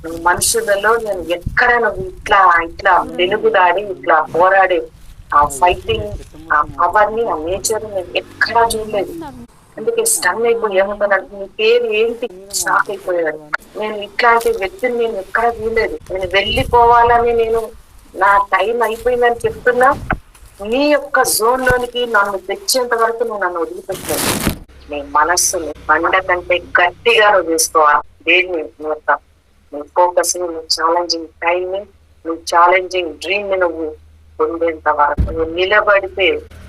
నువ్వు మనుషులలో నేను ఎక్కడ నువ్వు ఇట్లా ఇట్లా వెలుగులాడి ఇట్లా పోరాడి ఆ ఫైటింగ్ ఆ పవర్ ని ఆ నేచర్ నేను ఎక్కడా చూడలేదు. అందుకే స్టన్ అయిపోయి ఏమవుతానంటే నీ పేరు ఏంటి షాక్ అయిపోయాడు. నేను ఇట్లాంటి వ్యక్తిని నేను ఎక్కడ చూడలేదు. నేను వెళ్ళిపోవాలని నేను నా టైం అయిపోయిందని చెప్తున్నా, నీ యొక్క జోన్ లోనికి నన్ను తెచ్చేంత వరకు నువ్వు నన్ను వదిలిపెట్టాను. నీ మనస్సుని బండ కంటే గట్టిగా నువ్వు తీసుకోవాలి. దేన్ని నువ్వు ఫోకస్ ని, నువ్వు ఛాలెంజింగ్ టైం ని, నువ్వు ఛాలెంజింగ్ డ్రీమ్ ని నువ్వు పొందేంత వరకు నువ్వు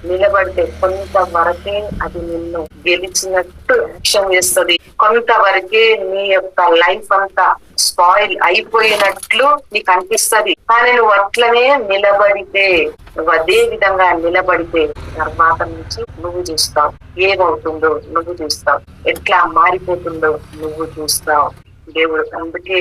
నిలబడితే కొంతవరకే అది నిన్ను గెలిచినట్టు యాక్షన్ చేస్తుంది. కొంతవరకే నీ యొక్క లైఫ్ అంతా స్పాయిల్ అయిపోయినట్లు నీకు అనిపిస్తుంది. కానీ నువ్వు అట్లనే నిలబడితే, నువ్వు అదే విధంగా నిలబడితే తర్వాత నుంచి నువ్వు చూస్తావు. ఏమవుతుందో నువ్వు చూస్తావు, ఎట్లా మారిపోతుందో నువ్వు చూస్తావు. దేవుడు అందుకే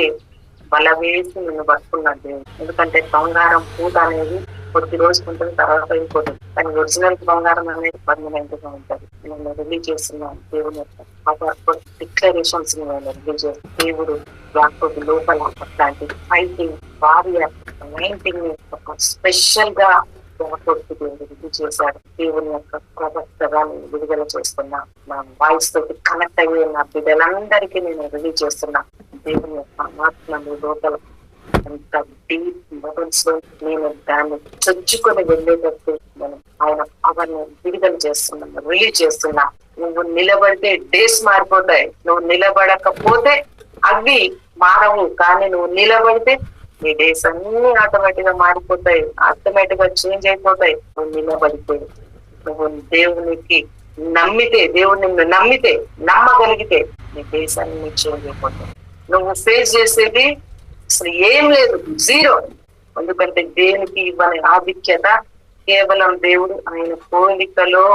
బల వేసి నిన్ను పట్టుకున్నాడు దేవుడు. ఎందుకంటే బంగారం పూత అనేది కొద్ది రోజులు ఉంటుంది, తర్వాత అయిపోతుంది. కానీ ఒరిజినల్ బంగారం అనేది పర్మనెంట్ గా ఉంటుంది. నేను రిలీజ్ చేస్తున్నాను దేవుని యొక్క డిక్లరేషన్స్ రిలీజ్ చేస్తాను. దేవుడు యాకోబు లోపల అట్లాంటి ఫైటింగ్ వారియర్ నైన్టీన్ ఒక స్పెషల్ గా రిలీజ్ చేశాడు. దేవుని యొక్క ప్రవక్తగాన్ని విడుదల చేస్తున్నా. నా వాయిస్ తోటి కనెక్ట్ అయ్యే నా బిడ్డలందరికీ నేను రిలీజ్ చేస్తున్నా. దేవుని యొక్క ఆత్మను లోపల అంత డీప్ లెవెల్స్ లో నేను దాన్ని చొచ్చుకొని వెళ్ళేటట్టు మనం ఆయన పవర్ని విడుదల చేస్తున్నాను, రిలీజ్ చేస్తున్నా. నువ్వు నిలబడితే డేస్ మారిపోతాయి. నువ్వు నిలబడకపోతే అవి మారవు. కానీ నువ్వు నిలబడితే నీ డేస్ అన్ని ఆటోమేటిక్ గా మారిపోతాయి, ఆటోమేటిక్ గా చేంజ్ అయిపోతాయి. నువ్వు నిలబడితే, నువ్వు దేవునికి నమ్మితే, దేవుడిని నమ్మితే, నమ్మగలిగితే నీ డేస్ అన్ని చేంజ్ అయిపోతాయి. నువ్వు ఫేస్ చేసేది అసలు ఏం లేదు, జీరో. ఎందుకంటే దేనికి ఇవ్వని ఆధిక్యత కేవలం దేవుడు ఆయన పోలికలో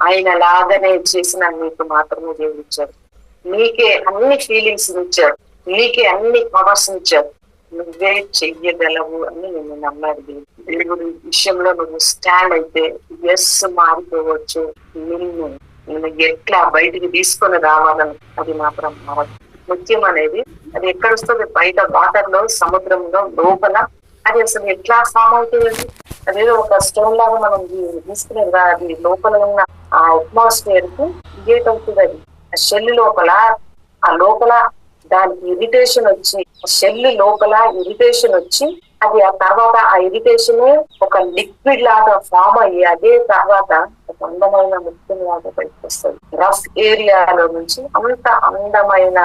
ఆయనలాగానే చేసిన నీకు మాత్రమే దేవుడు ఇచ్చాడు. నీకే అన్ని ఫీలింగ్స్ ఇచ్చాడు, నీకే అన్ని పవర్స్ ఇచ్చాడు. నువ్వే చెయ్యగలవు అని నేను నమ్మాడు. దేవుడి విషయంలో నువ్వు స్టాండ్ అయితే ఎస్ మారిపోవచ్చు. నేను ఎట్లా బయటికి తీసుకొని రావాలని అది మాత్రం మారదు. ముఖ్యం అనేది అది ఎక్కడ వస్తుంది? బయట వాటర్ లో, సముద్రంలో లోపల. అది అసలు ఎట్లా ఫామ్ అవుతుంది? అదేదో ఒక స్టోన్ లాగా మనం తీసుకునేది. అది లోపల ఉన్న ఆ అట్మాస్ఫియర్ కు గేట్ అవుతుంది. అది ఆ షెల్ లోపల, ఆ లోపల దానికి ఇరిటేషన్ వచ్చి, షెల్ లోపల ఇరిటేషన్ వచ్చి, అది ఆ తర్వాత ఆ ఇరిటేషన్ ఒక లిక్విడ్ లాగా ఫామ్ అయ్యి అదే తర్వాత ఒక అందమైన ముత్యం లాగా బయటకు వస్తుంది. రఫ్ ఏరియాలో నుంచి అంత అందమైన